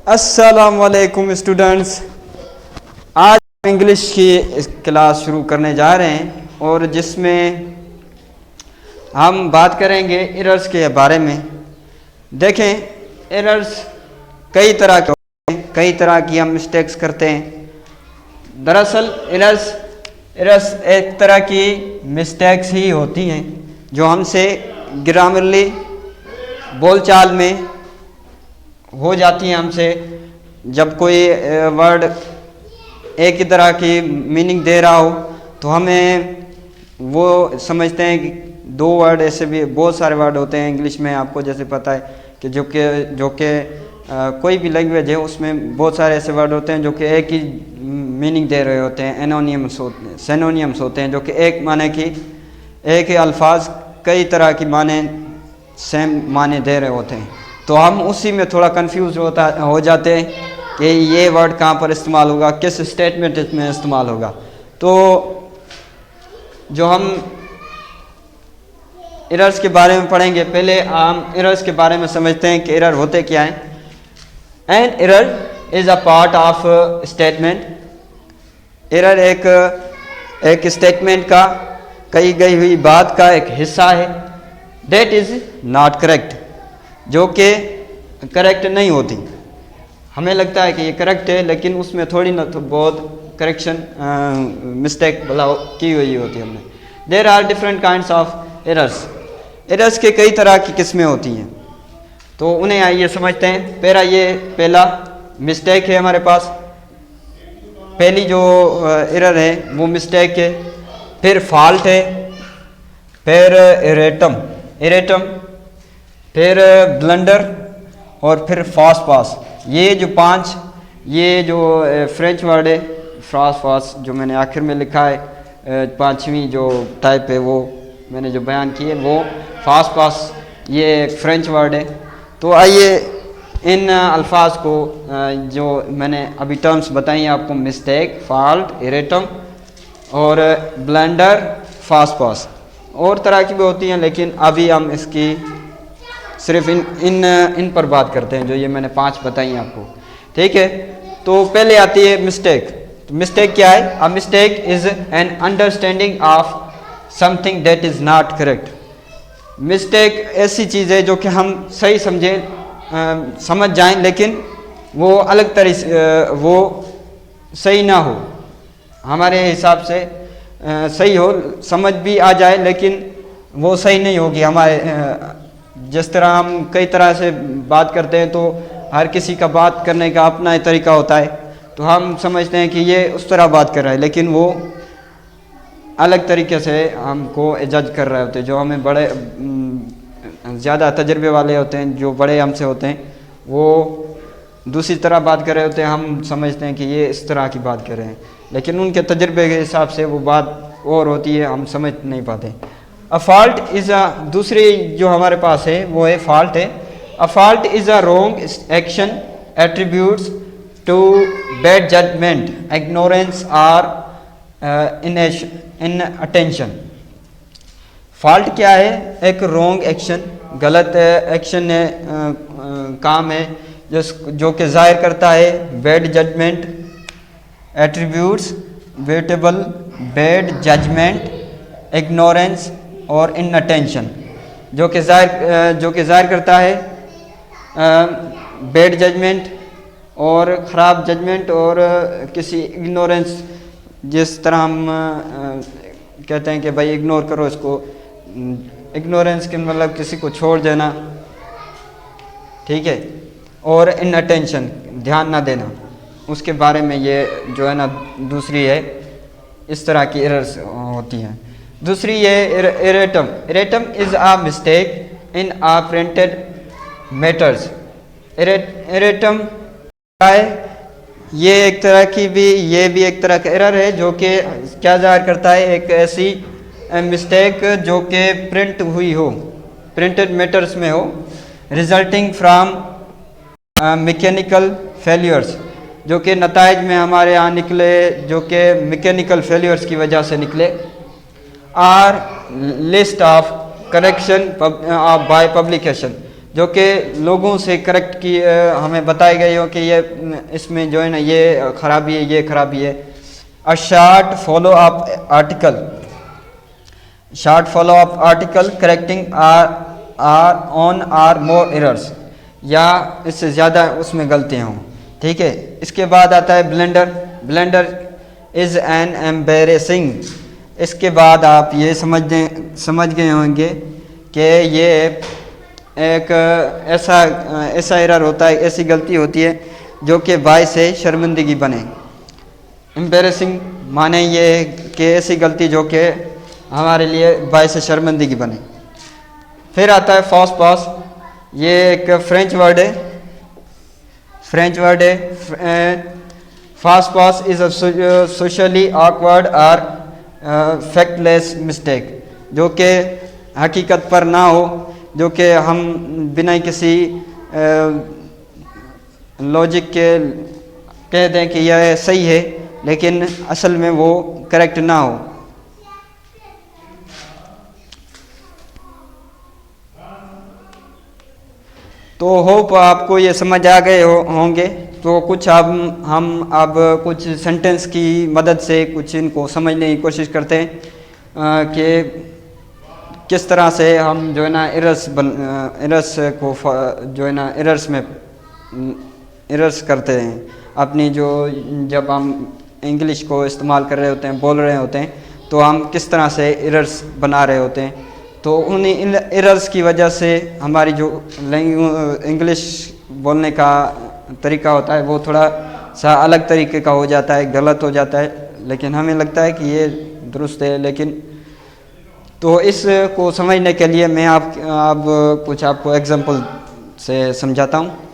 अस्सलाम वालेकुम स्टूडेंट्स। आज हम इंग्लिश की क्लास शुरू करने जा रहे हैं और जिसमें हम बात करेंगे एरर्स के बारे में। देखें, एरर्स कई तरह के होते हैं, कई तरह की हम मिस्टेक्स करते हैं। दरअसल एरर्स एक तरह की मिस्टेक्स ही होती हैं जो हमसे ग्रामरली बोलचाल में हो जाती हैं। हमसे जब कोई वर्ड एक ही तरह की मीनिंग दे रहा हो तो हमें वो समझते हैं कि दो वर्ड, ऐसे भी बहुत सारे वर्ड होते हैं इंग्लिश में, आपको जैसे पता है कि जो कि कोई भी लैंग्वेज है उसमें बहुत सारे ऐसे वर्ड होते हैं जो कि एक ही मीनिंग दे रहे होते हैं। सिनोनियम्स होते हैं जो कि एक माने की एक ही अल्फाज कई तरह की माने सेम माने दे रहे होते हैं। तो हम उसी में थोड़ा कंफ्यूज हो जाते हैं कि ये वर्ड कहाँ पर इस्तेमाल होगा, किस स्टेटमेंट में इस्तेमाल होगा। तो जो हम एरर्स के बारे में पढ़ेंगे, पहले हम एरर्स के बारे में समझते हैं कि एरर होते क्या हैं। An error is a part of statement. Error एक स्टेटमेंट का, कही गई हुई बात का एक हिस्सा है। दैट इज़ नॉट करेक्ट, जो कि करेक्ट नहीं होती। हमें लगता है कि ये करेक्ट है लेकिन उसमें थोड़ी ना तो बहुत करेक्शन मिस्टेक की हुई होती है हमने। There are different kinds of errors. Errors के कई तरह की किस्में होती हैं, तो उन्हें आइए समझते हैं। पहला मिस्टेक है हमारे पास। पहली जो एरर है वो मिस्टेक है, फिर फॉल्ट है, फिर इरेटम, फिर ब्लंडर और फिर फास्ट पास। ये जो पांच, ये जो फ्रेंच वर्ड है फास्ट पास, जो मैंने आखिर में लिखा है, पांचवी जो टाइप है वो मैंने जो बयान की है वो फास्ट पास, ये एक फ्रेंच वर्ड है। तो आइए इन अल्फाज को जो मैंने अभी टर्म्स बताई हैं आपको, मिस्टेक, फॉल्ट, इरेटम और ब्लंडर, फास्ट पास, और तरह की भी होती हैं लेकिन अभी हम इसकी सिर्फ इन पर बात करते हैं जो ये मैंने पांच बताई हैं आपको। ठीक है, तो पहले आती है मिस्टेक। तो मिस्टेक क्या है? A mistake is an understanding of something that is not correct. Mistake ऐसी चीज़ है जो कि हम सही समझ जाएं लेकिन वो अलग तरह से वो सही ना हो, हमारे हिसाब से सही हो, समझ भी आ जाए लेकिन वो सही नहीं होगी। हमारे जिस तरह हम कई तरह से बात करते हैं तो हर किसी का बात करने का अपना ही तरीका होता है, तो हम समझते हैं कि ये उस तरह बात कर रहा है लेकिन वो अलग तरीके से हमको जज कर रहे होते हैं। जो हमें बड़े ज़्यादा तजर्बे वाले होते हैं, जो बड़े हमसे होते हैं, वो दूसरी तरह बात कर रहे होते हैं। हम समझते हैं कि ये इस तरह की बात कर रहे हैं लेकिन उनके तजर्बे के हिसाब से वो बात और होती है, हम समझ नहीं पाते। अ फॉल्ट इज़ अ, दूसरी जो हमारे पास है वो है फॉल्ट है। A fault is a wrong action attributes to bad judgement, ignorance और इनअटेंशन। फॉल्ट क्या है? एक रॉन्ग एक्शन, गलत एक्शन है, काम है जो कि जाहिर करता है बैड जजमेंट, एट्रीब्यूट्स, वेटेबल, बैड जजमेंट, इग्नोरेंस और इनअटेंशन, जो कि जाहिर करता है बैड जजमेंट और ख़राब जजमेंट और किसी इग्नोरेंस। जिस तरह हम कहते हैं कि भाई इग्नोर करो इसको, इग्नोरेंस के मतलब किसी को छोड़ देना, ठीक है, और इनअटेंशन, ध्यान ना देना, उसके बारे में ये जो है ना दूसरी है, इस तरह की एरर्स होती हैं। दूसरी ये erratum is a mistake in a printed matters. Erratum क्या है? ये एक तरह की ये भी एक तरह का एरर है जो कि क्या जाहिर करता है, एक ऐसी मिस्टेक जो कि प्रिंट हुई हो, प्रिंटेड मैटर्स में हो, रिजल्टिंग फ्रॉम मैकेनिकल फेल्यूर्स, जो कि नताइज में हमारे यहाँ निकले, जो कि मैकेनिकल फेल्यूर्स की वजह से निकले। Our list of correction by publication, जो कि लोगों से करेक्ट की हमें बताई गई हो कि ये इसमें जो है ना ये खराबी है, ये खराबी है। A short follow up article, short follow up article correcting or on or more errors, या इससे ज़्यादा उसमें गलतियाँ हों, ठीक है। इसके बाद आता है blender. Blender is an embarrassing. इसके बाद आप ये समझ गए होंगे कि ये एक ऐसा एरर होता है, ऐसी गलती होती है जो कि बायस से शर्मिंदगी बने। एम्बेरेसिंग माने ये कि ऐसी गलती जो कि हमारे लिए बायस से शर्मिंदगी बने। फिर आता है फॉस पास। ये एक फ्रेंच वर्ड है, फ्रेंच वर्ड है। Fast pass is a socially awkward और फैक्टलेस मिस्टेक, जो कि हकीकत पर ना हो, जो कि हम बिना किसी लॉजिक के कह दें कि यह सही है लेकिन असल में वो करेक्ट ना हो। तो होप आपको ये समझ आ गए होंगे। तो कुछ हम अब कुछ सेंटेंस की मदद से कुछ इनको समझने की कोशिश करते हैं कि किस तरह से हम जो है ना एरर्स को जो है ना एरर्स करते हैं अपनी, जो जब हम इंग्लिश को इस्तेमाल कर रहे होते हैं, बोल रहे होते हैं, तो हम किस तरह से एरर्स बना रहे होते हैं। तो उन एरर्स की वजह से हमारी जो इंग्लिश बोलने का तरीका होता है वो थोड़ा सा अलग तरीके का हो जाता है, गलत हो जाता है, लेकिन हमें लगता है कि ये दुरुस्त है। लेकिन तो इसको समझने के लिए मैं कुछ आपको एग्जांपल से समझाता हूँ।